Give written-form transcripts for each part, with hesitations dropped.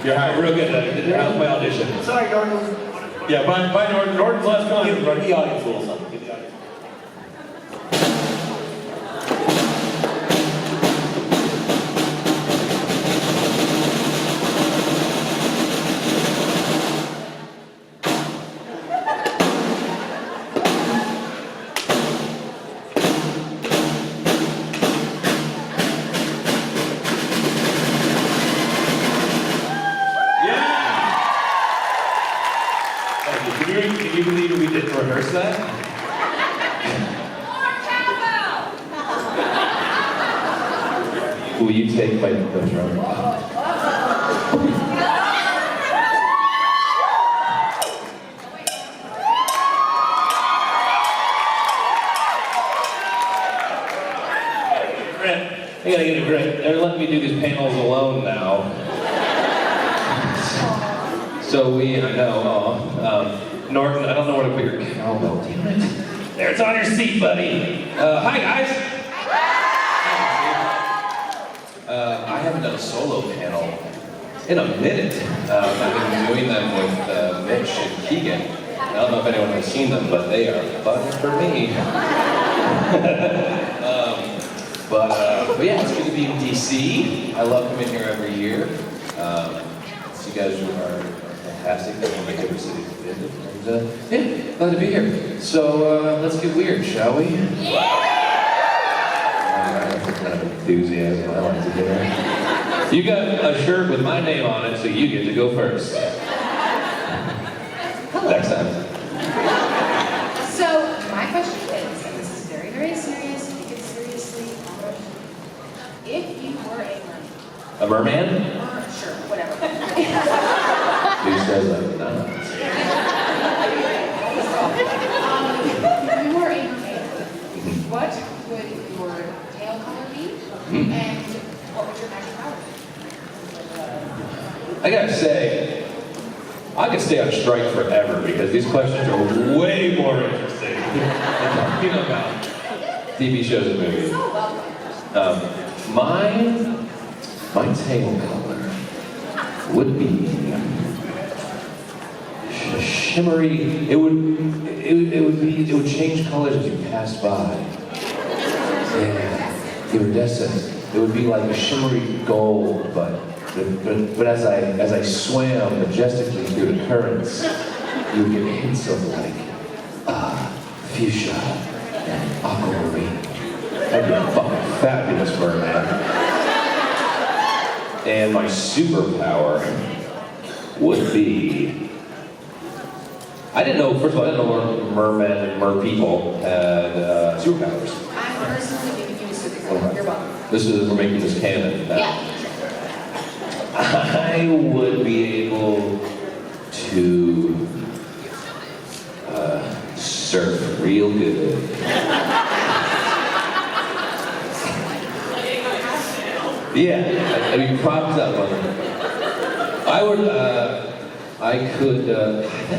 You're hired. Real good. That was my audition. Sorry, Norton. Yeah, bye, Norton. Norton's last con. Give the audience a little something. Give the audience. Can you believe we didn't rehearse that? Will you take my drum? I gotta get a grip. They're letting me do these panels alone now. So I know, Norton, I don't know where to put your cowbell. Damn it. There, it's on your seat, buddy. Hi, guys. I haven't done a solo panel in a minute. I've been doing them with Mitch and Keegan. I don't know if anyone has seen them, but they are fun for me. But yeah, it's good to be in DC. I love coming here every year. So you guys are fantastic. They're one of my favorite cities to visit. And yeah, glad to be here. So let's get weird, shall we? Yeah! That's kind of enthusiasm I like to hear. You got a shirt with my name on it, so you get to go first. Next time. So my question is, and this is very, very serious, take it seriously. If you were a mermaid. A merman? Sure, whatever. Who says I'm not? If you were a mermaid, what would your tail color be? And what would your magic power be? I gotta say, I could stay on strike forever because these questions are way more interesting than talking about TV shows and movies. So welcome. My tail color would be shimmery. It would change colors as you passed by. Yeah, iridescent. It would be like a shimmery gold, but as I swam majestically through the currents, you would get hints of like fuchsia and aquamarine. That'd be a fucking fabulous merman. And my superpower would be, I didn't know, first of all, I didn't know mermen and merpeople had superpowers. I'm personally giving you a superpower. You're welcome. We're making this canon. Yeah. I would be able to surf real good. Yeah, I'd be propped up on it. I could,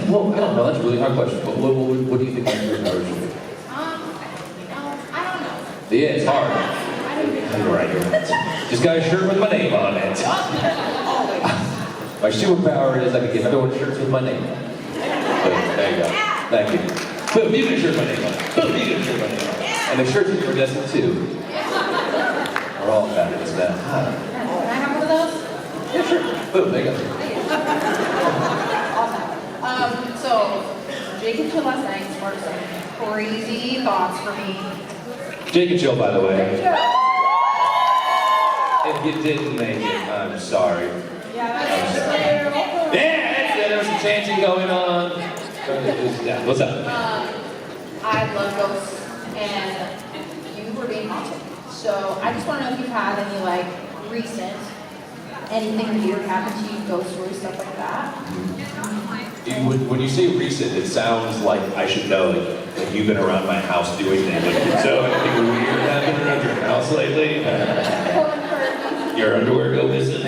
well, I don't know, that's a really hard question. What do you think my superpower should be? I don't know. Yeah, it's hard. You're right, you're right. Just got a shirt with my name on it. My superpower is I can get everyone shirts with my name on it. Boom, there you go. Thank you. Boom, you get a shirt with my name on it. Boom, you get a shirt with my name on it. And the shirts are destined too. We're all fabulous now. Hi. Can I have one of those? Yeah, sure. Boom, there you go. Awesome. So, Jake and Chill last night sparked some crazy thoughts for me. Jake and Chill, by the way. If you didn't make it, I'm sorry. Yeah, Yeah, there was some chanting going on. Yeah, what's up? I love ghosts, and you were being haunted. So I just want to know if you've had any like recent, anything weird happen to you, ghost stories, stuff like that. When you say recent, it sounds like I should know, like you've been around my house doing things. Like, so anything weird happened around your house lately? Your underwear go missing.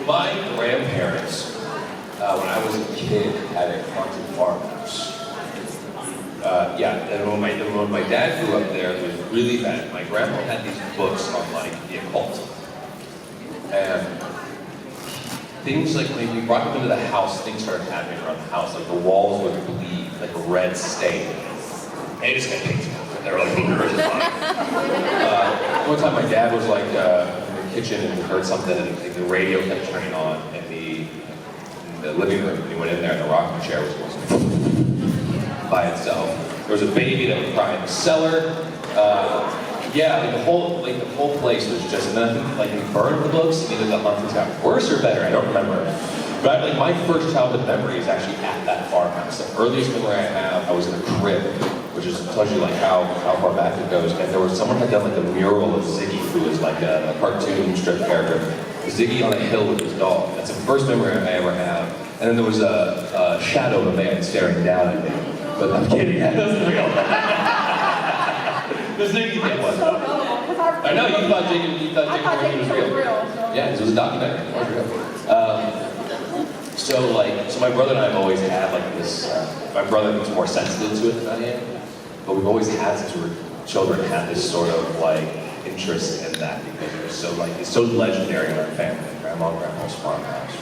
My grandparents, when I was a kid, had a haunted farmhouse. yeah, and when my dad grew up there, it was really bad. My grandma had these books on like the occult. And things like when we brought them into the house, things started happening around the house. Like the walls would bleed, like a red stain. And it just got picked up. And they were like, one time my dad was like in the kitchen and he heard something and the radio kept turning on in the living room. And he went in there and the rocking chair was going by itself. There was a baby that would cry in the cellar. Yeah, like the whole place was just nothing. Like we burned the books, and either the months got worse or better. I don't remember. But like my first childhood memory is actually at that farmhouse. The earliest memory I have, I was in a crib, which is tells you like how far back it goes. And there was someone had done like a mural of Ziggy, who was like a cartoon strip character. Ziggy on a hill with his dog. That's the first memory I ever have. And then there was a shadow of a man staring down at me. But I'm kidding. That wasn't real. The Ziggy thing was. I know, you thought Jake was real. Yeah, it was a documentary. It was real. So my brother and I have always had like this, my brother was more sensitive to it than I am, but we've always had, since we were children, had this sort of like interest in that because it was so like, it's so legendary in our family. Grandma and Grandpa's farmhouse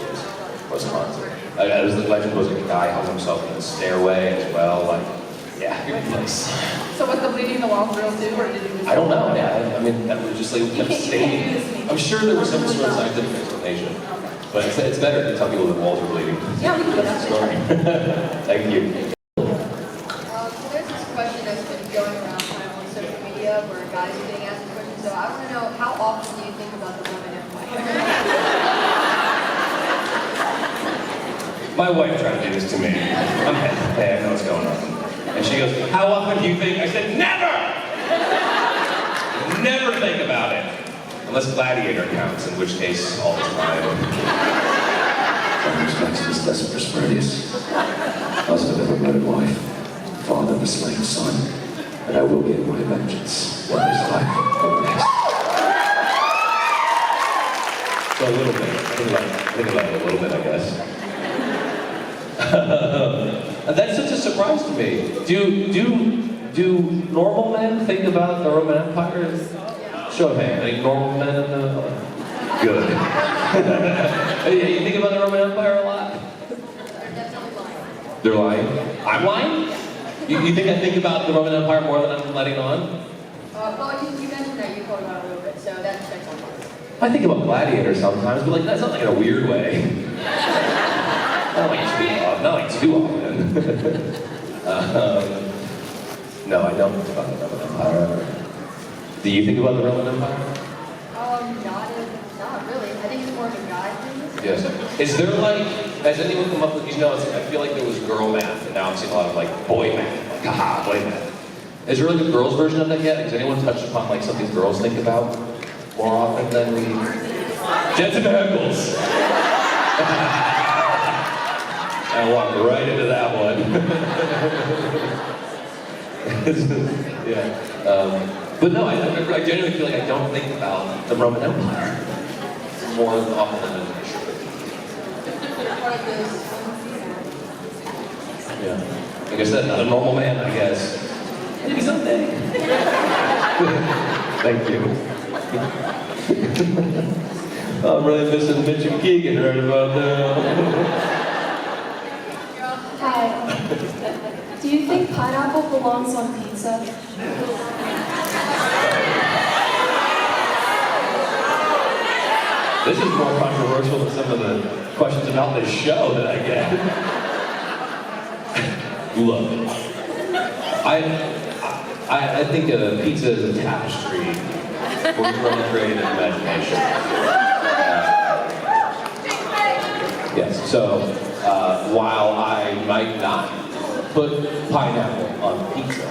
was constant. As the legend was, a guy hung himself in the stairway as well, like, yeah, good place. So was the bleeding in the walls real too, or did it just... I don't know, yeah. I mean, that was just like, kept staining. I'm sure there was some sort of scientific explanation. But it's better to tell people the walls are bleeding. Yeah, we can go that story. Thank you. So there's this question that's been going around kind of on social media where guys are getting asked this question. So I want to know, how often do you think about the Roman Empire? My wife tried to do this to me. I'm hey, I know what's going on. And she goes, how often do you think? I said, never! Never think about it. Unless Gladiator counts, in which case, all the time. My respects to this desert Prosperous, husband of a murdered wife, father of a slain son, and I will get my vengeance when his life next. So a little bit. Think about it a little bit, I guess. That's such a surprise to me. Do normal men think about the Roman Empire? Show of hands. Any normal men in the... Good. You think about the Roman Empire a lot? They're definitely lying. They're lying? I'm lying? You think I think about the Roman Empire more than I'm letting on? Well, you mentioned that you thought about it a little bit, so that's on fire. I think about Gladiator sometimes, but like that's not like in a weird way. Not like too often. No, I don't think about the Roman Empire. Do you think about the Roman Empire? Not really. I think it's more of a guy thing. Yes. Is there like, has anyone come up with, I feel like there was girl math, and now I'm seeing a lot of like boy math. Like, haha, boy math. Is there like a girls version of that yet? Has anyone touched upon like something girls think about more often than we? Jets and vehicles. I walked right into that one. Yeah. But no, I genuinely feel like I don't think about the Roman Empire more often than I should. Yeah. Like I said, not a normal man, I guess. Maybe someday. Thank you. I'm really missing Mitch and Keegan right about now. Hi. Do you think pineapple belongs on pizza? This is more controversial than some of the questions about this show that I get. Look, I think a pizza is a tapestry for really creative imagination. Yes, so while I might not put pineapple on pizza,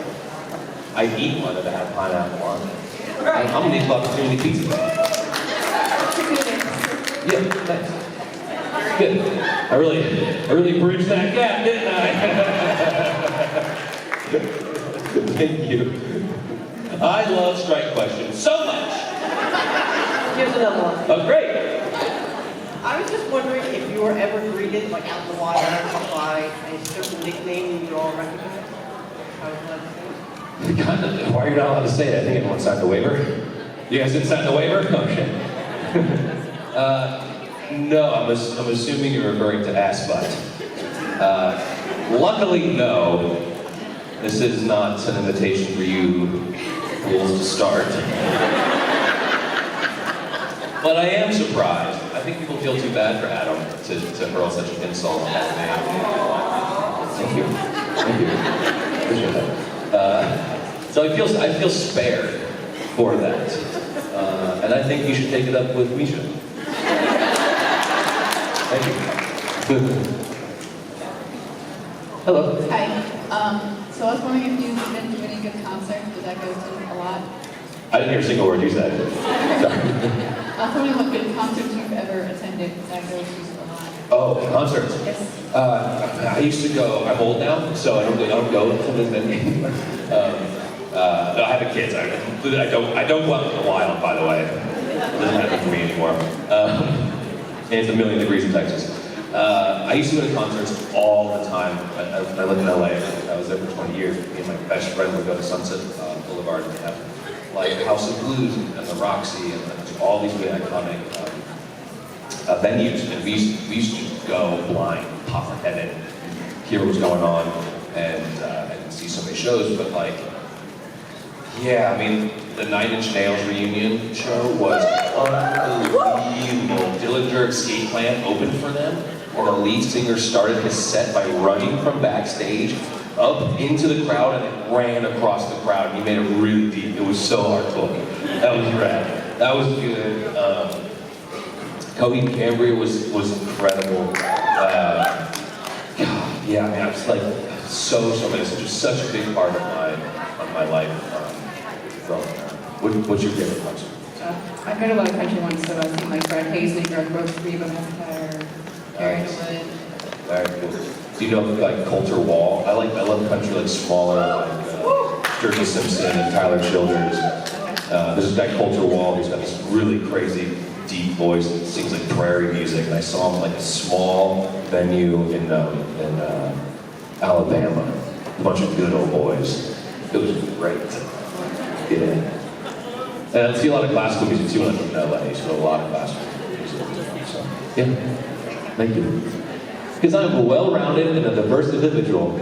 I'd eat one if it had pineapple on it. I'm gonna need opportunity pizza. Yeah, thanks. Good. I really bridged that gap, didn't I? Thank you. I love strike questions so much. Here's another one. Oh, great. I was just wondering if you were ever greeted, like out in the water, by a certain nickname you all recognize? Kind of. Why are you not allowed to say it? I think everyone signed the waiver. You guys didn't sign the waiver? Okay. No, I'm assuming you're referring to ass butt. Luckily, no. This is not an invitation for you fools to start. But I am surprised. I think people feel too bad for Adam to hurl such an insult at me. Thank you. Thank you. Appreciate that. So I feel spared for that. And I think you should take it up with Misha. Thank you. Hello. Hi. So I was wondering if you've been to any good concerts. Does that go to a lot? I didn't hear a single word you said. Sorry. I was wondering what good concerts you've ever attended. Does that go to a lot? Oh, concerts. Yes. I used to go. I'm old now, so I don't go to this many anymore. No, I have a kids. I don't go out in the wild, by the way. It doesn't happen for me anymore. And it's 1,000,000 degrees in Texas. I used to go to concerts all the time. I lived in LA. I was there for 20 years. Me and my best friend would go to Sunset Boulevard and have like House of Blues and the Roxy and all these really iconic venues. And we used to go blind, pop our head in, hear what was going on, and see so many shows. But like, yeah, I mean, the 9 Inch Nails reunion show was unbelievable. Dillinger Escape Plan opened for them, and the lead singer started his set by running from backstage up into the crowd and then ran across the crowd. And he made it really deep. It was so heartbroken. That was rad. That was good. Coheed and Cambria was incredible. Yeah, I mean, I was like so many. It's just such a big part of my life. What's your favorite concert? I've heard a lot of country ones, so I've seen like Brad Paisley, Garth Brooks, Reba McEntire, Gary Wood. Very cool. Do you know like Coulter Wall? I love country like smaller, like Sturgill Simpson and Tyler Childers. There's this guy Coulter Wall who's got this really crazy deep voice that sings like prairie music. And I saw him at like a small venue in Alabama. A bunch of good old boys. It was great. Yeah. And I see a lot of classical music too when I'm in LA, so a lot of classical music. So, yeah. Thank you. Because I'm a well-rounded and a diverse individual.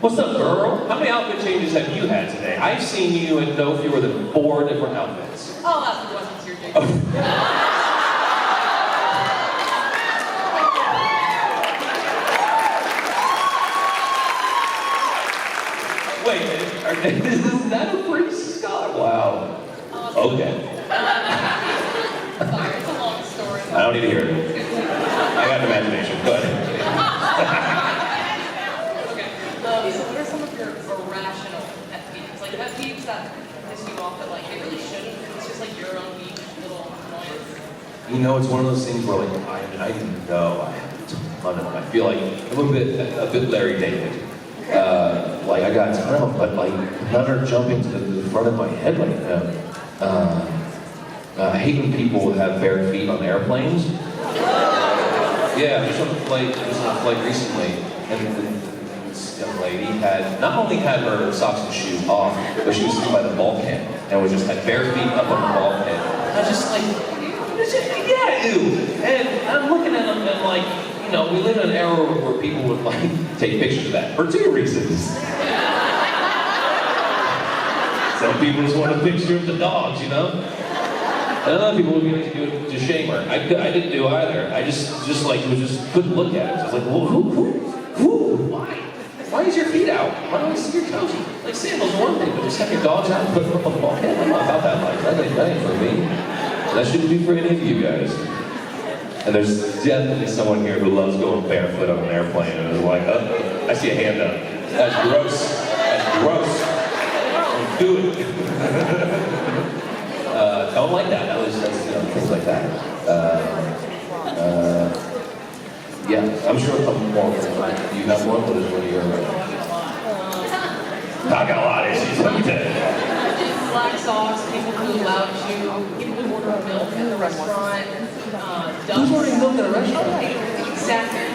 What's up, girl? How many outfit changes have you had today? I've seen you in no fewer than 4 different outfits. Oh, that's the ones you're doing. Wait, is that a priest, Scott? Wow. Okay. Sorry, it's a long story. I don't need to hear it. I got an imagination. Go ahead. Okay. So what are some of your irrational pet peeves? Like pet peeves that piss you off that like they really shouldn't. It's just like your own unique little annoyance. You know, it's one of those things where like I know I have a ton of them. I feel like I'm a bit Larry David. Like I got a ton of them, but like none are jumping to the front of my head like him. I hate when people have bare feet on airplanes. Yeah, I was on a flight recently, and this young lady not only had her socks and shoes off, but she was sitting by the bulkhead and was just had bare feet up on the bulkhead. I was just like, yeah, ew. And I'm looking at them and like, you know, we live in an era where people would like take pictures of that for 2 reasons. Some people just want a picture of the dogs, you know? And other people would be like to do it to shame her. I didn't do either. I just like couldn't look at it. I was like, well, who? Why? Why is your feet out? Why don't I see your toes? Like sandals are one thing, but just have your dogs out and put them up on the bulkhead. I'm not about that life. That ain't for me. That shouldn't be for any of you guys. And there's definitely someone here who loves going barefoot on an airplane and is like, oh, I see a hand up. That's gross. That's gross. Don't do it. Don't like that. That's things like that. Yeah, I'm sure a couple more. You have one? What is one of your? I got a lot of issues. Let me tell you. Black socks, people who loud chew, people who order milk at the restaurant. Who's ordering milk at a restaurant? Exactly.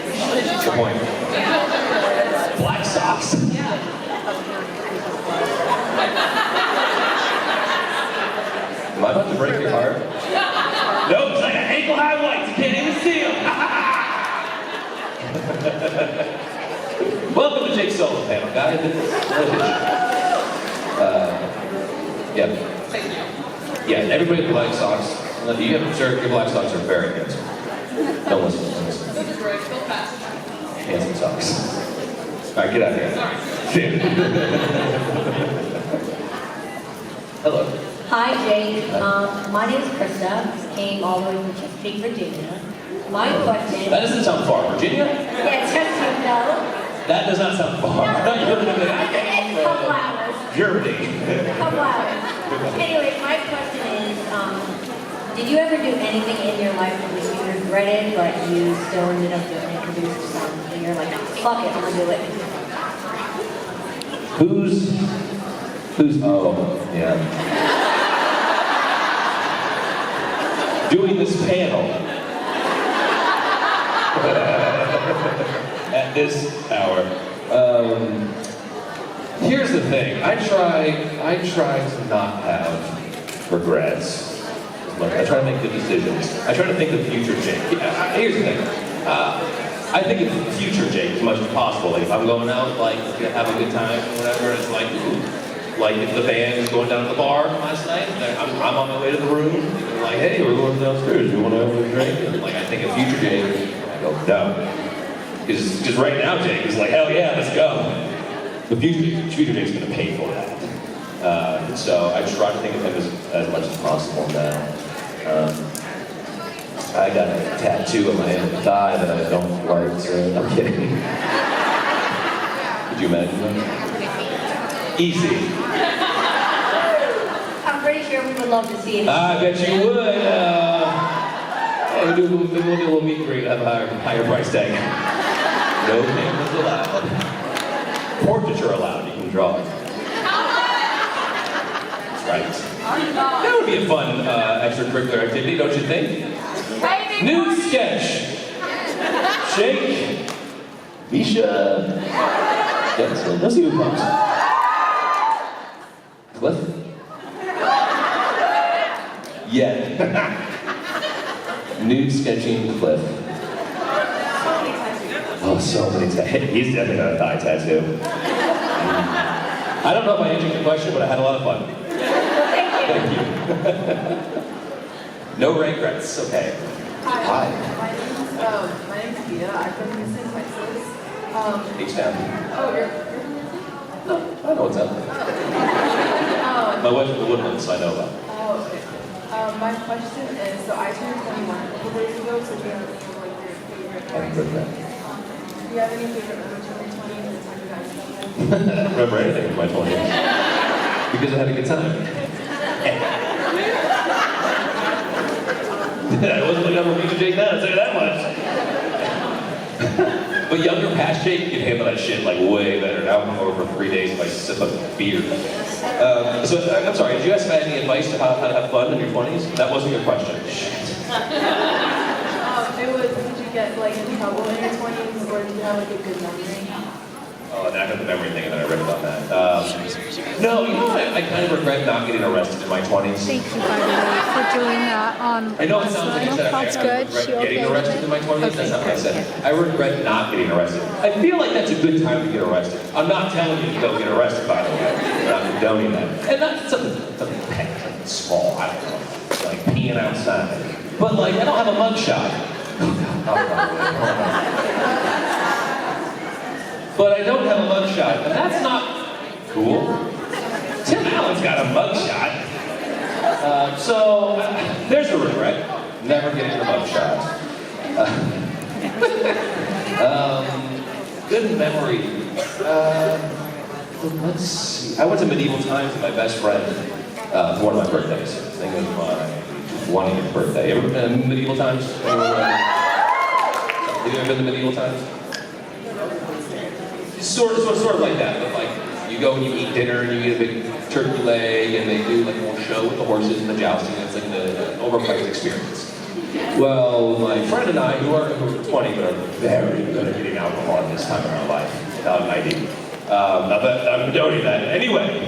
Good point. Black socks. Am I about to break your heart? Nope, it's like an ankle-high whites. You can't even see them. Welcome to Jake's solo panel, guys. Yeah. Yeah, everybody with black socks. You have observed your black socks are very handsome. Don't listen. Don't listen. This is Greg, go fast. Handsome socks. All right, get out of here. Hello. Hi, Jake. My name is Krista. Came all the way from Chesapeake, Virginia. My question. That doesn't sound far. Virginia? Yeah, Chesapeake, no. That does not sound far. I thought you were living in It's a couple hours. Germany. A couple hours. Anyway, my question is, did you ever do anything in your life that you regretted, but you still ended up doing it because it was fun? And you're like, fuck it, I'm gonna do it. Who's, oh, yeah. Doing this panel. At this hour. Here's the thing. I try to not have regrets. I try to make good decisions. I try to think of future Jake. Here's the thing. I think of future Jake as much as possible. Like if I'm going out, like to have a good time or whatever, it's like, ooh. Like if the band is going down to the bar last night, I'm on my way to the room. They're like, hey, we're going downstairs. You want to have a drink? And like I think of future Jake. I go, no. Because right now Jake is like, hell yeah, let's go. The future Jake's going to pay for that. So I try to think of him as much as possible now. I got a tattoo on my thigh that I don't like, so I'm kidding. Could you imagine that? Easy. I'm pretty sure we would love to see it. I bet you would. We'll do a little meet and greet and have a higher price tag. No payments allowed. Portraiture allowed, you can draw it. That's right. That would be a fun extracurricular activity, don't you think? Nude sketch. Shake. Misha. Let's see who comes. Cliff? Yeah. Nude sketching Cliff. Oh, so many tattoos. He's definitely got a thigh tattoo. I don't know if I answered your question, but I had a lot of fun. Thank you. No regrets. Okay. Hi. My name's Pia. I'm from Houston, Texas. H-Town. Oh, you're No, I know what's up. My wife's from the Woodlands, so I know about it. Oh, okay. My question is, so I turned 21 a couple days ago, so do you have any of like your favorite Happy birthday. do you have any favorite memories from your 20s and time you guys spent? I don't remember anything from my 20s. Because I had a good time. I wasn't looking up for future Jake then, I'll tell you that much. But younger past Jake can handle that shit like way better. Now I'm over for 3 days if I sip a beer. So I'm sorry, did you ask any advice to how to have fun in your 20s? That wasn't your question. Shit. It was, did you get like in trouble in your 20s, or did you have like a good memory? Oh, and I got the memory thing and then I read about that. No, you know what? I kind of regret not getting arrested in my 20s. Thank you, by the way, for doing that on. I know it sounds like I said I regret getting arrested in my 20s. That's not what I said. I regret not getting arrested. I feel like that's a good time to get arrested. I'm not telling you to go get arrested, by the way. I'm not condoning that. And that's something petty, something small, I don't know. Like peeing outside. But like, I don't have a mugshot. But I don't have a mugshot, and that's not cool. Tim Allen's got a mugshot. So there's a regret. Never getting a mugshot. Good memory. Let's see. I went to medieval times with my best friend for one of my birthdays. I think it was my 20th birthday. Ever been to medieval times? Have you ever been to medieval times? Sort of like that, but like you go and you eat dinner and you get a big turkey leg and they do like a whole show with the horses and the jousting. It's like an overpriced experience. Well, my friend and I, who are 20 but are very good at getting alcohol at this time in our life, without an ID. Not that I'm condoning that. Anyway,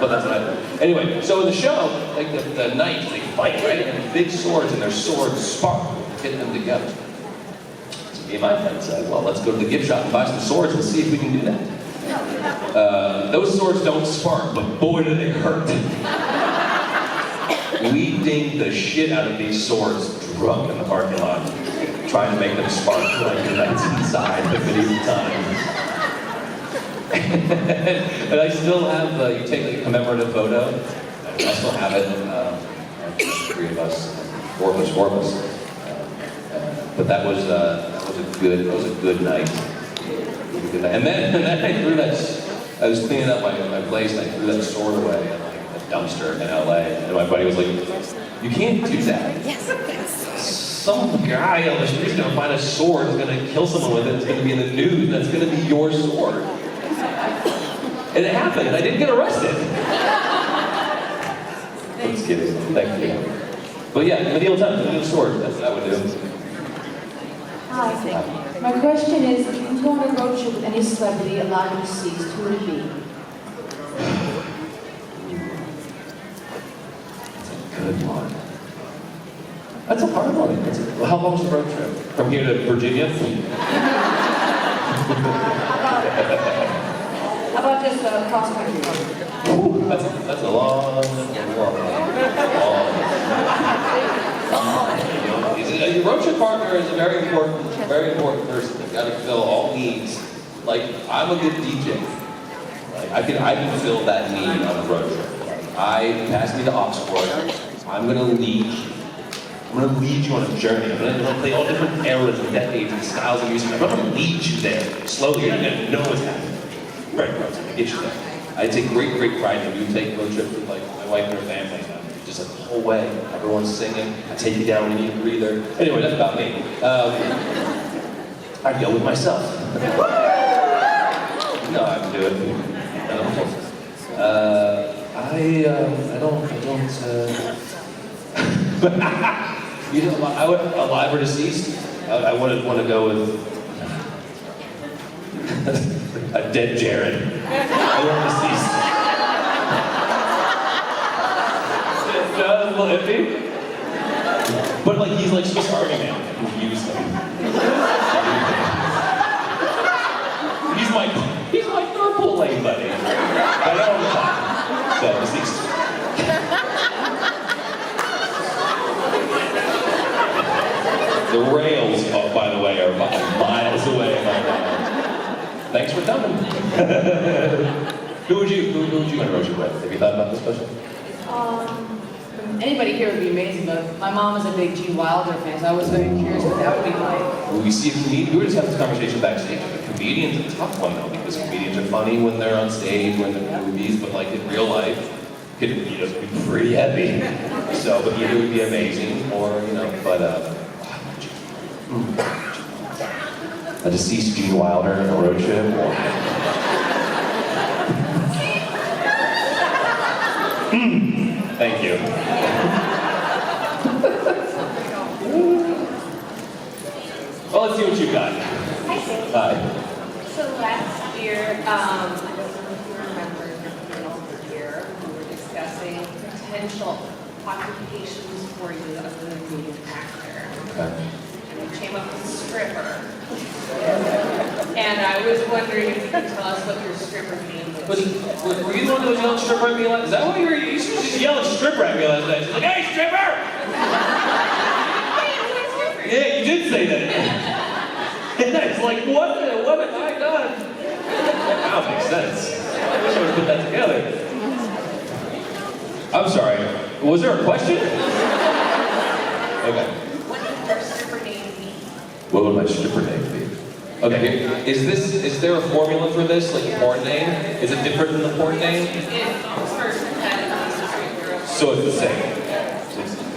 But that's not. Anyway, so in the show, like the knights, they fight, right? And big swords, and their swords spark, hit them together. So me and my friend said, well, let's go to the gift shop and buy some swords and see if we can do that. Those swords don't spark, but boy, do they hurt. We dinged the shit out of these swords drunk in the parking lot, trying to make them spark like the knights inside the medieval times. And I still have, you take like a commemorative photo, I still have it, three of us, four of us. But that was a good night. And then I threw that, I was cleaning up my place and I threw that sword away in like a dumpster in LA. And my buddy was like, you can't do that. Some guy on the street is gonna find a sword, is gonna kill someone with it, it's gonna be in the news, and that's gonna be your sword. And it happened, and I didn't get arrested. Just kidding, thank you. But yeah, medieval times, medieval sword, that's what I would do. Hi. My question is, if you could go on a road trip with any celebrity alive or deceased, who would it be? Good one. That's a hard one. How long was the road trip? From here to Virginia? How about just cross country? Ooh, that's a long. Your road trip partner is a very important person. You've got to fill all needs. Like, I'm a good DJ. Like, I can fill that need on a road trip. Pass me to Oxford. I'm gonna lead you on a journey. I'm gonna play all different eras and decades and styles of music. I'm gonna lead you there slowly. You're gonna know what's happening. Right, I'm gonna get you there. I take great pride in you. Take road trips with like my wife and her family. Just like the whole way, everyone's singing. I take you down when you need a breather. Anyway, that's about me. I'd go with myself. No, I can do it. You know, I would, alive or deceased, I wouldn't want to go with a dead Jared. I want deceased. No, that's a little iffy. But like, he's like Swiss Army Man. Who used him. He's my purple lane buddy. I don't know. So, deceased. The rails, oh, by the way, are miles away right now. Thanks for coming. Who would you go on a road trip with? Have you thought about this question? Anybody here would be amazing, but my mom is a big Gene Wilder fan, so I was very curious what that would be like. Well, we see a comedian. We were just having this conversation backstage. A comedian's a tough one though, because comedians are funny when they're on stage, when they're in movies, but like in real life, it could be pretty heavy. So, but either would be amazing, or a deceased Gene Wilder on a road trip. Thank you. Well, let's see what you got. Hi. So last year, I don't know if you remember the panel here, we were discussing potential occupations for you other than being an actor. Okay. And we came up with stripper. And I was wondering if you could tell us what your stripper name was. Were you the one that was yelling stripper at me last? Is that why you were just yelling stripper at me last night? She's like, hey, stripper! Yeah, you did say that. And it's like, what have I done? That makes sense. I wish I would have put that together. I'm sorry. Was there a question? Okay. What would your stripper name be? What would my stripper name be? Okay, is there a formula for this, like a porn name? Is it different than the porn name? So it's the same.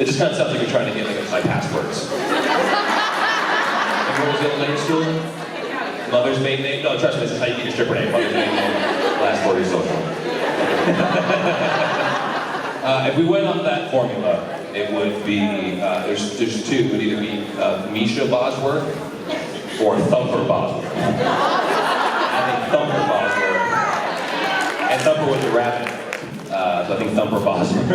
It just kind of sounds like you're trying to get like my passwords. And what was the elementary school? Mother's maiden name? No, trust me, this is how you get your stripper name. Mother's maiden name, last word is social. If we went on that formula, it would be, there's two. It would either be Misha Bosworth or Thumper Bosworth. I think Thumper Bosworth. And Thumper was a rabbit. So I think Thumper Bosmer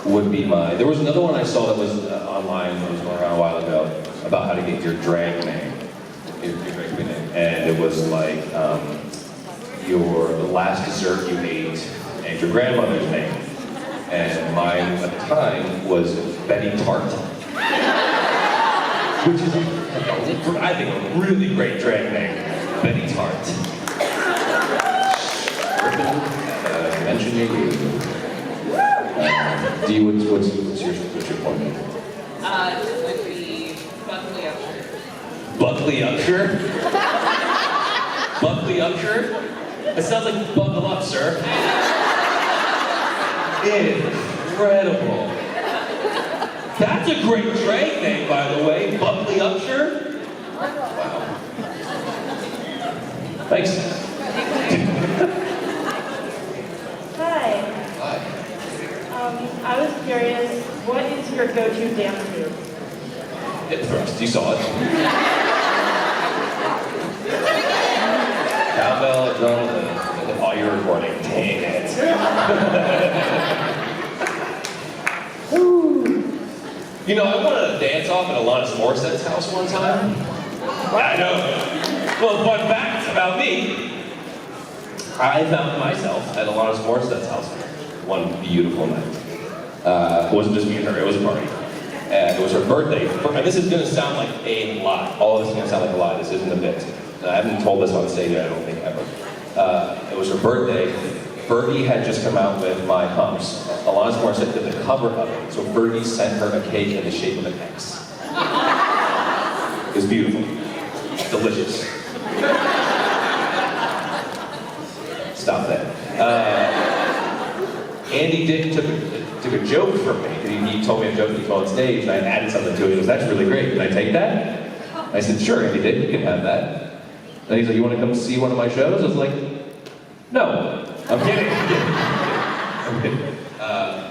would be my. There was another one I saw that was online that was going around a while ago about how to get your drag name. Your drag queen name. And it was like the last dessert you ate and your grandmother's name. And mine at the time was Betty Tart. Which is, I think, a really great drag name. Betty Tart. Mention your name. What's your point? It would be Buckley Upshur. Buckley Upshur? Buckley Upshur? It sounds like buckle up, sir. Incredible. That's a great drag name, by the way. Buckley Upshur? Wow. Thanks. Hi. Hi. I was curious, what is your go-to dance move? Hip thrust, you saw it. Cowbell, drum, oh, you're recording. Dang it. You know, I wanted to dance off at Alanis Morissette's house one time. I know. Well, fun fact about me. I found myself at Alanis Morissette's house one beautiful night. It wasn't just me and her, it was a party. And it was her birthday. And this is going to sound like a lie. All of this is going to sound like a lie. This isn't a bit. And I haven't told this on stage yet, I don't think, ever. It was her birthday. Fergie had just come out with My Humps. Alanis Morissette did the cover of it. So Fergie sent her a cake in the shape of an X. It was beautiful. Delicious. Stop that. Andy Dick took a joke from me. He told me a joke that he told on stage, and I added something to it. He goes, "That's really great. Can I take that?" I said, "Sure, Andy Dick, you can have that." And he's like, "You want to come see one of my shows?" I was like, "No, I'm kidding." I'm kidding.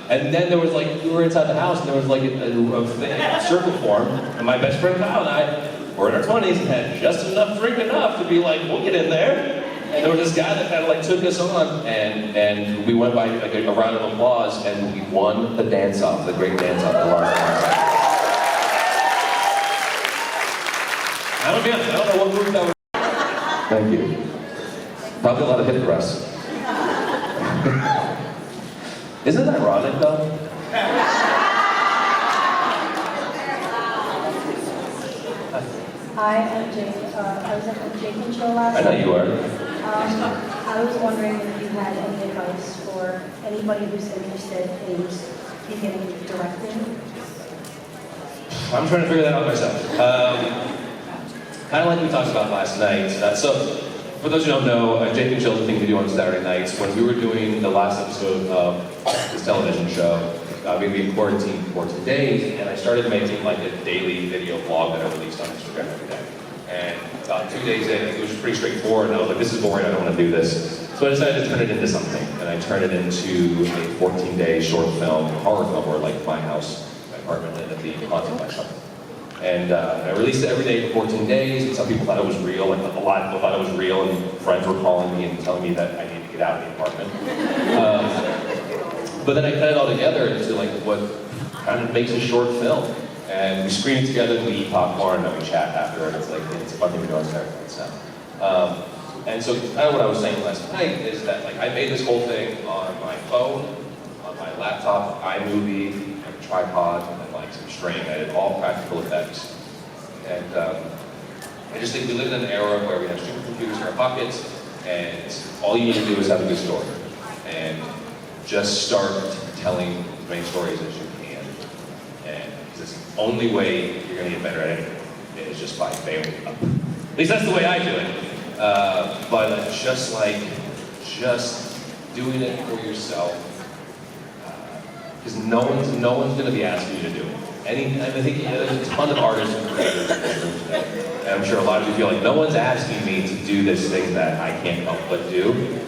And then there was like, we were inside the house, and there was like a circle form, and my best friend Kyle and I were in our 20s and had just enough drink enough to be like, we'll get in there. And there was this guy that kind of like took us on, and we went by like a round of applause, and we won the dance-off, the great dance-off of our I don't know what group that was. Thank you. Probably a lot of hip thrusts. Isn't that ironic though? Hi, I'm Jake. I was at the Jake and Show last I know night. you are. I was wondering if you had any advice for anybody who's interested in beginning directing. I'm trying to figure that out myself. Kind of like we talked about last night. So, for those who don't know, Jake and Chill's a thing we do on Saturday nights. When we were doing the last episode of this television show, we'd be in quarantine for 14 days, and I started making like a daily video vlog that I released on Instagram every day. And about 2 days in, it was pretty straightforward, and I was like, this is boring, I don't want to do this. So I decided to turn it into something, and I turned it into a 14-day short film, horror film, where like my house, my apartment ended up being haunted by something. And I released it every day for 14 days, and some people thought it was real, like a lot of people thought it was real, and friends were calling me and telling me that I needed to get out of the apartment. But then I cut it all together into like what kind of makes a short film. And we screen it together, we eat popcorn, and we chat after, and it's like, it's a fun thing to do on Saturday night. So. And so kind of what I was saying last night is that like I made this whole thing on my phone, on my laptop, iMovie, and a tripod, and like some string. I did all practical effects. And I just think we live in an era where we have supercomputers in our pockets, and all you need to do is have a good story. And just start telling as many stories as you can. And it's the only way you're going to get better at anything is just by failing up. At least that's the way I do it. But just doing it for yourself. Because no one's going to be asking you to do it. I think there's a ton of artists and creators in this room today. And I'm sure a lot of you feel like no one's asking me to do this thing that I can't help but do.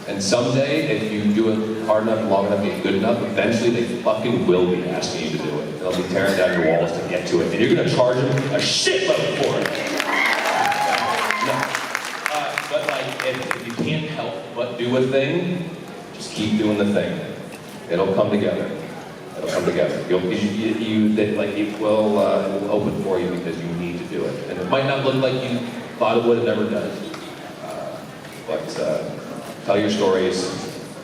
And someday, if you do it hard enough, long enough, and good enough, eventually they fucking will be asking you to do it. They'll be tearing down your walls to get to it, and you're gonna charge them a shitload for it. No. But like, if you can't help but do a thing, just keep doing the thing. It'll come together. It'll come together. It will open for you because you need to do it. And it might not look like you thought it would, it never does. But tell your stories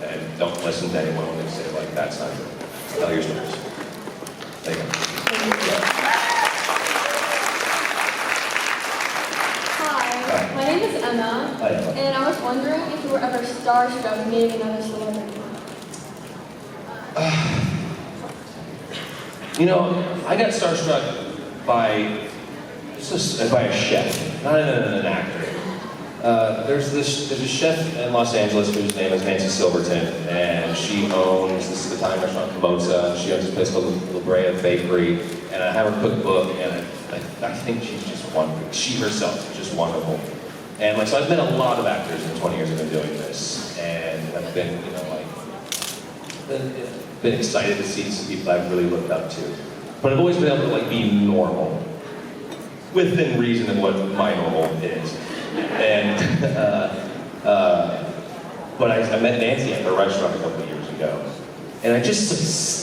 and don't listen to anyone when they say, like, that's not good. Tell your stories. Thank you. Hi, my name is Emma, Hi, Emma. and I was wondering if you were ever starstruck meeting another celebrity. You know, I got starstruck by a chef, not an actor. There's a chef in Los Angeles whose name is Nancy Silverton, and she owns, this is the Italian restaurant Mozza. She owns a place called La Brea Bakery, and I have her cookbook, and I think she's just wonderful. She herself is just wonderful. And so I've met a lot of actors in the 20 years I've been doing this, and I've been, been excited to see some people I've really looked up to. But I've always been able to be normal, within reason of what my normal is. And but I met Nancy at her restaurant a couple of years ago, and I just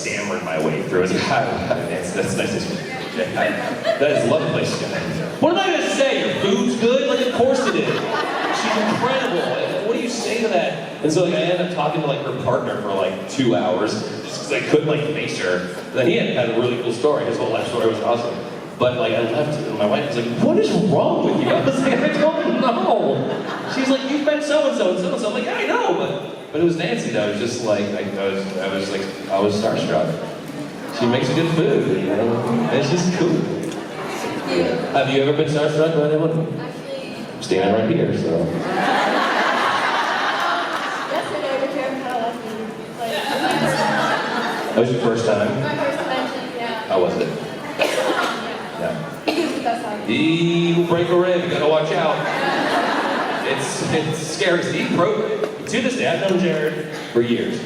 stammered my way through. I was like, "Hi, Nancy, that's nice to meet you. That is a lovely place to go." What am I gonna say? Your food's good? Like, of course it is. She's incredible. What do you say to that? And so I ended up talking to her partner for 2 hours just because I couldn't face her. And then he had a really cool story. His whole life story was awesome. But I left, and my wife was like, "What is wrong with you?" I was like, "I don't know." She's like, "You've met so-and-so and so-and-so." I'm like, "Yeah, I know," but it was Nancy that was just I was starstruck. She makes good food, It's just cool. Have you ever been starstruck by anyone? Actually, I'm standing right here, so. yesterday the giraffe had a lesson. That was your first time? My first mention, yeah. How was it? Yeah. He was the best time. He will break a rib, you gotta watch out. It's scary. He broke. To this day, I've known Jared for years.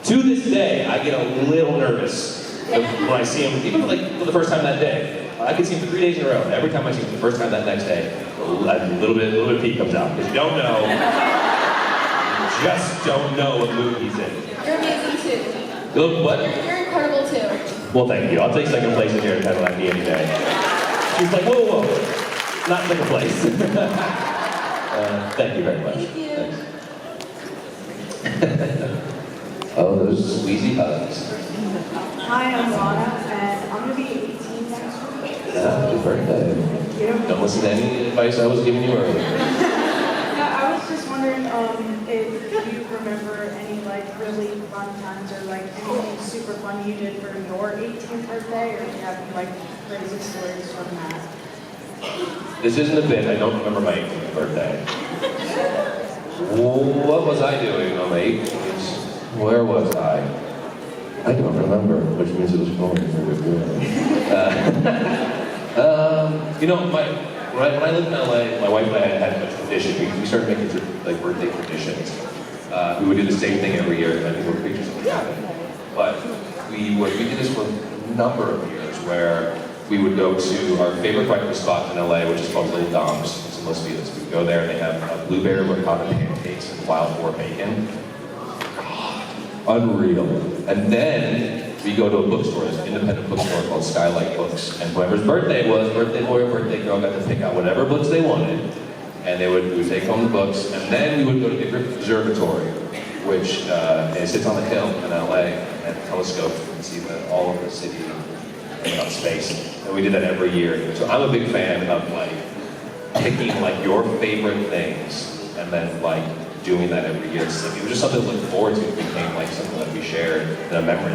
To this day, I get a little nervous when I see him, even for the first time that day. I can see him for 3 days in a row. Every time I see him for the first time that next day, a little bit of pee comes out. Because you don't know. You just don't know what mood he's in. You're amazing too. What? You're incredible too. Well, thank you. I'll take second place in here kind of me any day. She's like, whoa, not second place. Thank you very much. Thank you. Thanks. Oh, those squeezy hugs. Hi, I'm Lana, and I'm going to be 18 next week. Happy birthday. Thank you. Don't listen to any advice I was giving you earlier. Yeah, I was just wondering if you remember any really fun times or anything super fun you did for your 18th birthday, or if you have any crazy stories from that. This isn't a bit. I don't remember my 18th birthday. What was I doing on my 18th? Where was I? I don't remember, which means it was going really good. When I lived in LA, my wife and I had a tradition. We started making birthday traditions. We would do the same thing every year, and I think we're pictures of it happen. But we did this for a number of years, where we would go to our favorite breakfast spot in LA, which is called Little Dom's. It's in Los Feliz. We'd go there, and they have blueberry ricotta pancakes and wild boar bacon. Unreal. And then we go to a bookstore, this independent bookstore called Skylight Books. And whoever's birthday was, birthday boy or birthday girl got to pick out whatever books they wanted. And we would take home the books. And then we would go to the Griffith Observatory, which sits on the hill in LA, and telescope and see all of the city and space. And we did that every year. So I'm a big fan of picking your favorite things and then doing that every year. It was just something to look forward to. It became something that we shared in a memory.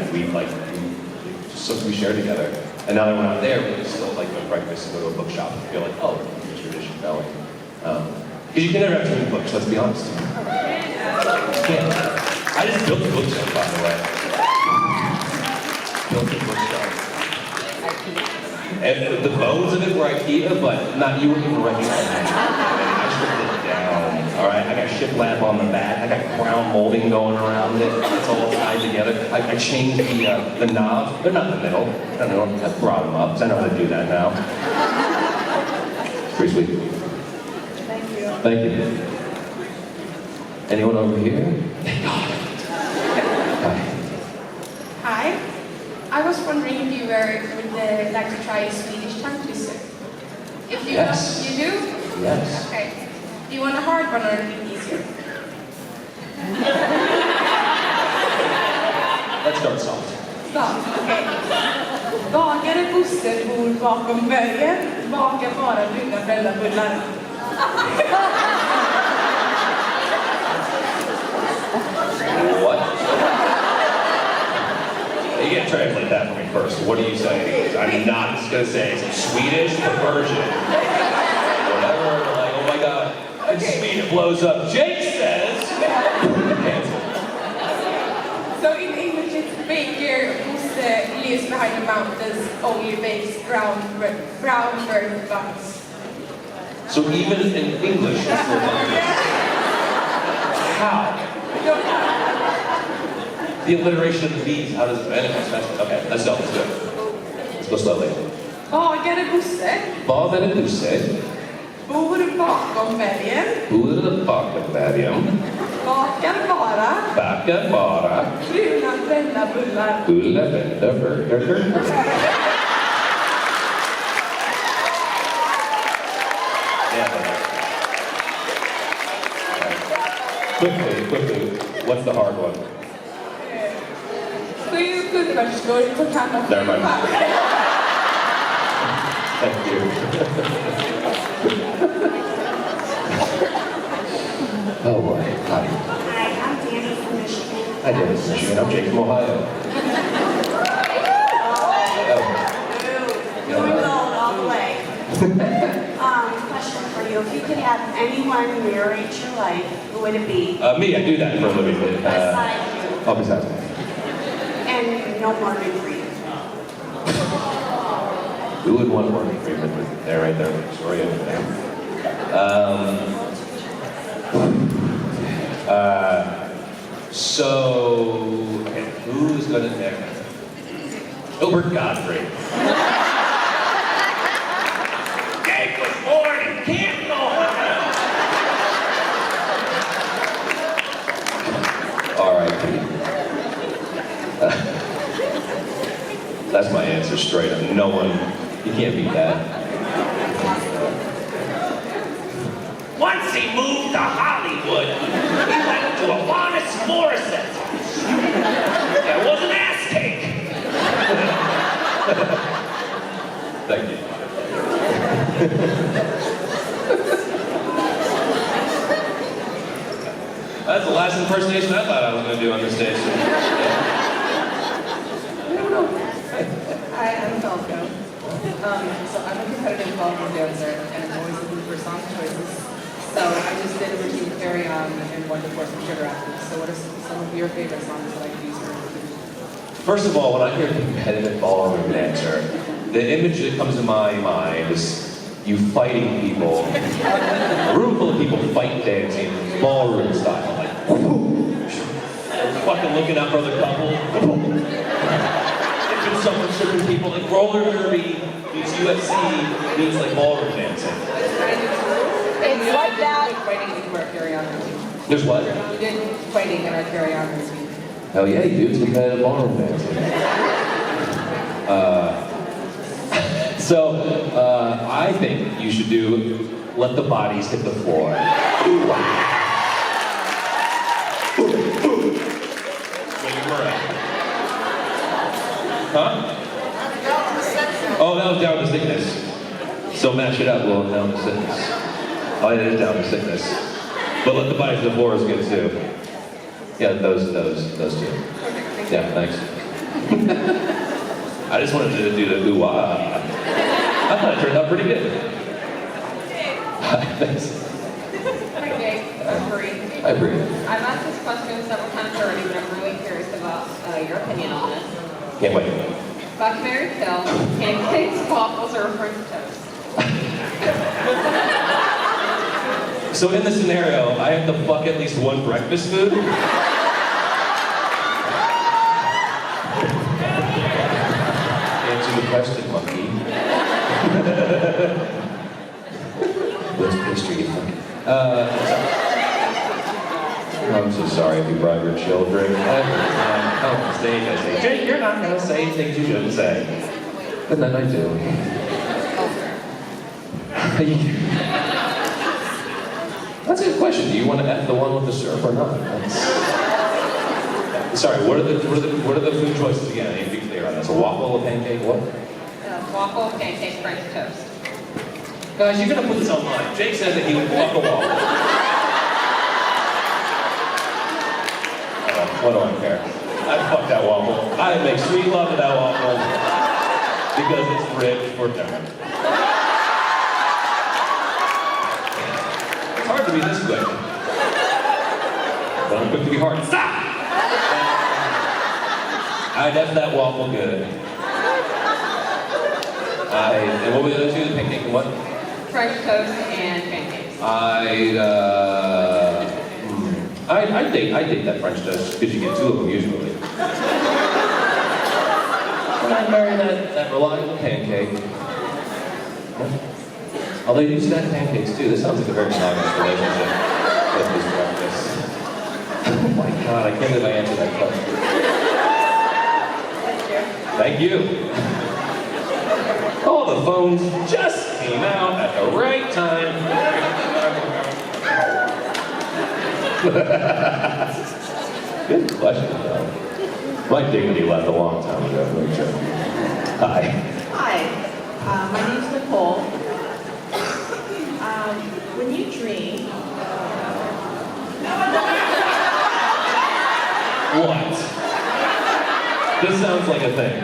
Just something we shared together. And now that we're not there, we can still go to breakfast and go to a bookshop and feel oh, there's a tradition going. Because you can never have too many books, let's be honest. You can't. I just built the bookshelf, by the way. Built the bookshelf. And the bones of it were IKEA, but you wouldn't even recognize it. I stripped it down. All right, I got shiplap on the back. I got crown molding going around it. It's all tied together. I changed the knobs. They're not in the middle. I brought them up because I know how to do that now. Pretty sweet. Thank you. Thank you. Anyone over here? Thank God. Hi. Hi. I was wondering if you would like to try a Swedish tongue twister. If you Yes. You do? Yes. Okay. Do you want a hard one or a bit easier? Let's start soft. Stop. Okay. Bagare Bosse bor bakom bergen, bakar bara bruna brännabullar. What? You can't translate that for me first. What are you saying? I'm not just gonna say some Swedish or Persian. Whatever, like, oh my god, in Sweden it blows up. Jake says, cancel. So in English it's Baker Bosse lives behind the mountains, only bakes brown bread buns. So even in English, it's still how? The alliteration of the V's, how does it manifest? Okay, let's go, let's do it. Let's go slowly. Bagare Bosse Vad är det du säger? bor bakom bergen, Bor bakom bergen, bakar bara bruna brännabullar. bulle, vända, burger. Quickly, what's the hard one? 7 underscore på kanten. Never mind. Thank you. Oh boy. Hi. Hi, I'm Danny from Michigan. Hi, Dennis. Michigan. I'm Jake from Ohio. Going gold all the way. Question for you. If you could have anyone narrate your life, who would it be? Me, I do that for a living. Besides you. Oh, besides me. And no Morgan Freeman. Who would want Morgan Freeman with there, right there, story of there? Okay, who's gonna pick? Gilbert Godfrey. Jake was born in Canton, Ohio. All right, Pete. That's my answer straight up. No one, you can't beat that. Once he moved to Hollywood, he went to Alanis Morissette. It was an ass cake. Thank you. That's the last impersonation I thought I was going to do on this stage. Hi, I'm Falco. So I'm a competitive ballroom dancer, and I'm always looking for song choices. So I just did a routine carry on and wanted to pour some sugar after. So what are some of your favorite songs that I could use for a routine? First of all, when I hear competitive ballroom dancer, the image that comes to my mind is you fighting people, a room full of people fight dancing, ballroom style, like fucking looking out for other couple. It's someone stripping people, like roller derby meets UFC meets like ballroom dancing. It's like that. Fighting into our carry-on routine. There's what? We did fighting in our carry-on routine. Hell yeah, you do. It's competitive ballroom dancing. I think you should do Let the Bodies Hit the Floor. Huh? Oh, that was Down to Sickness. So mash it up, well, Down to Sickness. Oh, yeah, it is Down to Sickness. But Let the Bodies Hit the Floor is good too. Yeah, those two. Yeah, thanks. I just wanted to do the ooh-ah. I thought it turned out pretty good. Thanks. Hi, Jake. I'm Bree. I agree. I've asked this question several times already, but I'm really curious about your opinion on this. Can't wait. Buck, Mary, Kill, pancakes, waffles, or French toast? So in this scenario, I have to fuck at least one breakfast food? Answer the question, monkey. What's pastry you fucking? I'm so sorry if you brought your children. Every time I come on stage, I say, Jake, you're not going to say things you shouldn't say. But then I do. That's a good question. Do you want to F the one with the syrup or not? Sorry, what are the food choices again? I need to be clear on this. A waffle, a pancake, what? Waffle, pancake, French toast. Guys, you're gonna put this online. Jake said that he would fuck a waffle. What do I care? I'd fuck that waffle. I'd make sweet love to that waffle because it's rich for dinner. It's hard to be this quick. But I'm quick to be hard. Stop! I'd F that waffle good. And what were the other two? The pancake and what? French toast and pancakes. I'd date that French toast because you get two of them usually. And I'd marry that reliable pancake. Although you do snack pancakes too. This sounds like a very monogamous relationship with this breakfast. Oh my God, I can't believe I answered that question. Thank you. All the phones just came out at the right time. Good question, though. My dignity left a long time ago. Hi. Hi, my name's Nicole. When you dream, What? This sounds like a thing.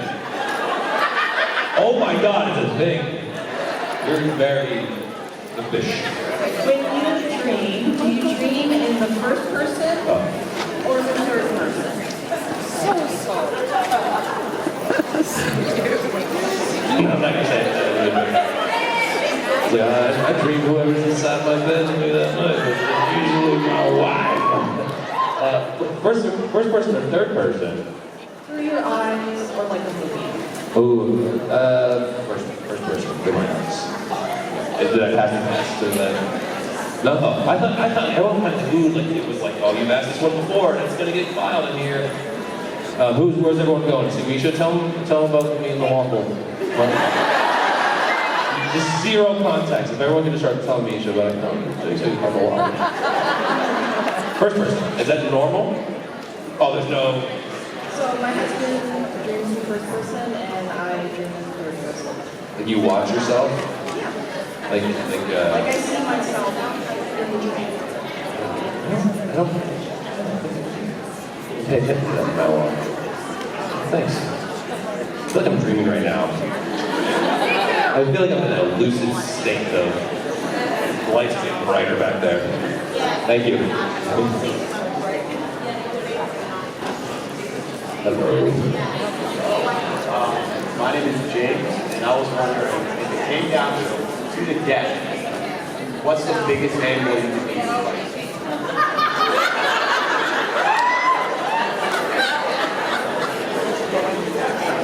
Oh my God, it's a thing. You're very efficient. when you dream, do you dream in the first person or the third person? I'm not gonna say it. I dream whoever's inside my bed to me that night, but it's usually my wife. First person or third person? Through your eyes or like a movie? Ooh, first person, through my eyes. Did I pass the test to that? No, I thought everyone had to do like it was like, oh, you've asked this one before, and it's gonna get filed in here. Where's everyone going? See, Misha, tell them about me and the waffle. Just zero context. If everyone can just start telling Misha about it, about the waffle. First person, is that normal? Oh, there's no. So my husband dreams in first person and I dream in third person. Like you watch yourself? Yeah. Like I see myself in the dream. I don't pay attention to that from now on. Thanks. I feel like I'm dreaming right now. I feel like I'm in a lucid state of the lights getting brighter back there. Thank you. Hello. My name is James, and I was wondering, if it came down to the death, what's the biggest animal you could eat?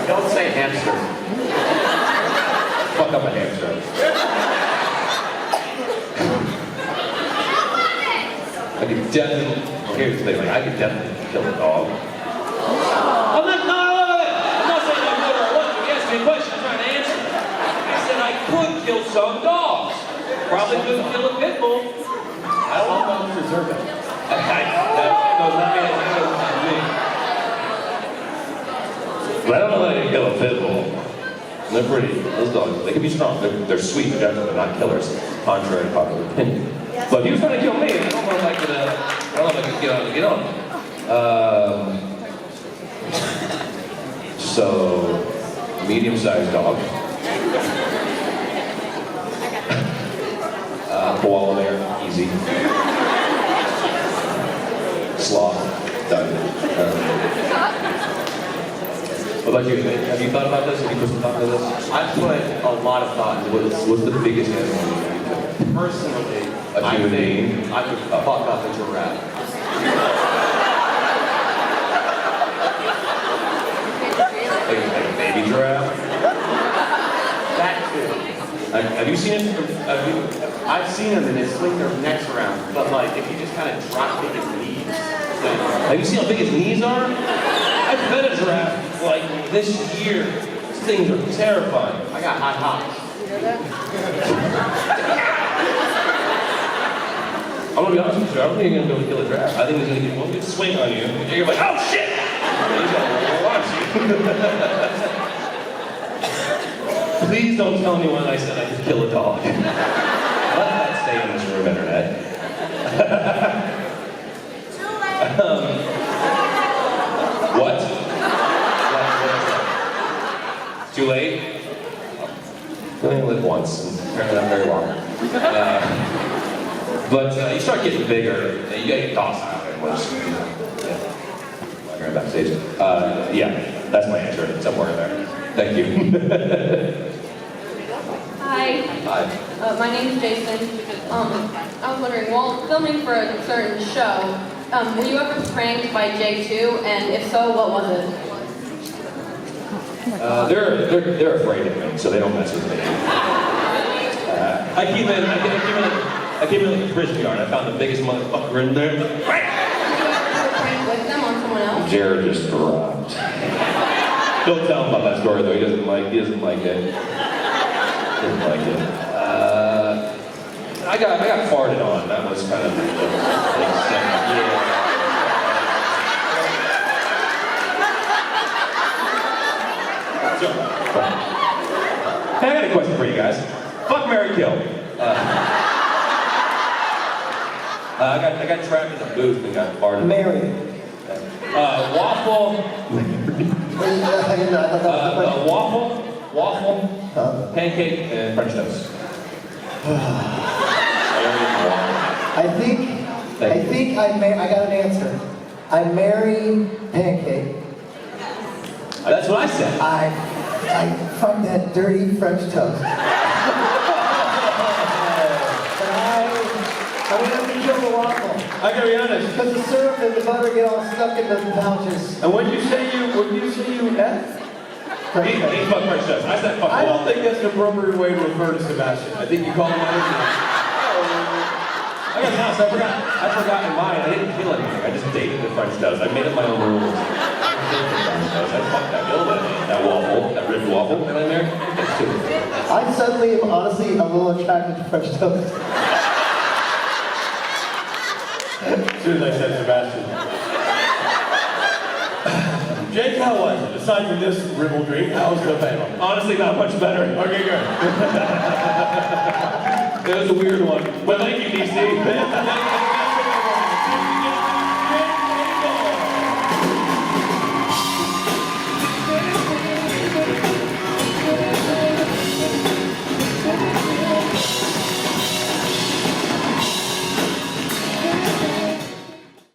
Don't say hamster. Fuck up a hamster. I could definitely, here's the thing, like, I could definitely kill a dog. I'm not saying I would or I want to. You asked me a question, I'm trying to answer. I said I could kill some dogs. Probably couldn't kill a pit bull. I don't know if I'm preserve it. That goes not me. But I don't know that I can kill a pit bull. They're pretty. Those dogs, they can be strong. They're sweet, but they're not killers, contrary to popular opinion. But if he was trying to kill me, I don't know if I could get on. So, medium-sized dog. Koala bear, easy. Sloth, done. What about you? Have you thought about this? Have you put some thought into this? I put a lot of thought into this. What's the biggest animal you could kill? Personally, A human being? I could fuck up a giraffe. Like a baby giraffe? That too. Have you seen it? I've seen them and they swing their necks around, but like if you just kind of drop it in leaves, Have you seen how big his knees are? I fed a giraffe like this year. These things are terrifying. I got hot hops. I'm gonna be honest with you, I don't think you're gonna be able to kill a giraffe. I think he's gonna get one good swing on you, and you're like, oh shit! And he's gonna launch you. Please don't tell anyone I said I could kill a dog. Let that stay in this room, internet. What? Too late? You only live once, and apparently not very long. But you start getting bigger, and you gotta get docile anymore. Right backstage. Yeah, that's my answer. Somewhere in there. Thank you. Hi. Hi. My name's Jason. I was wondering, while filming for a certain show, were you ever pranked by J2? And if so, what was it? They're afraid of me, so they don't mess with me. I came in like a prison yard. I found the biggest motherfucker in there. Did you ever prank with them on someone else? Jared just dropped. Don't tell him about that story though. He doesn't like it. Doesn't like it. I got farted on. That was kind of yeah. So, hey, I got a question for you guys. Fuck, marry, kill. I got trapped in a booth and got farted. Mary. Waffle. Waffle, pancake, and French toast. I think I got an answer. I marry pancake. That's what I said. I fuck that dirty French toast. I'm gonna have to kill the waffle. I gotta be honest. Because the syrup and the butter get all stuck in the pouches. And when you say you F? He fucked French toast. I said fuck I don't waffle. think that's an appropriate way to refer to Sebastian. I think you call him out. I gotta be honest, I forgot in mine. I didn't feel anything. I just dated the French toast. I made up my own rules. I fucked that building. That waffle, that ribbed waffle that in there. I suddenly am honestly a little attracted to French toast. As soon as I said Sebastian. Jake, how was it? Aside from this ribaldry, how was the panel? Honestly, not much better. Okay, good. It was a weird one. But thank you, DC.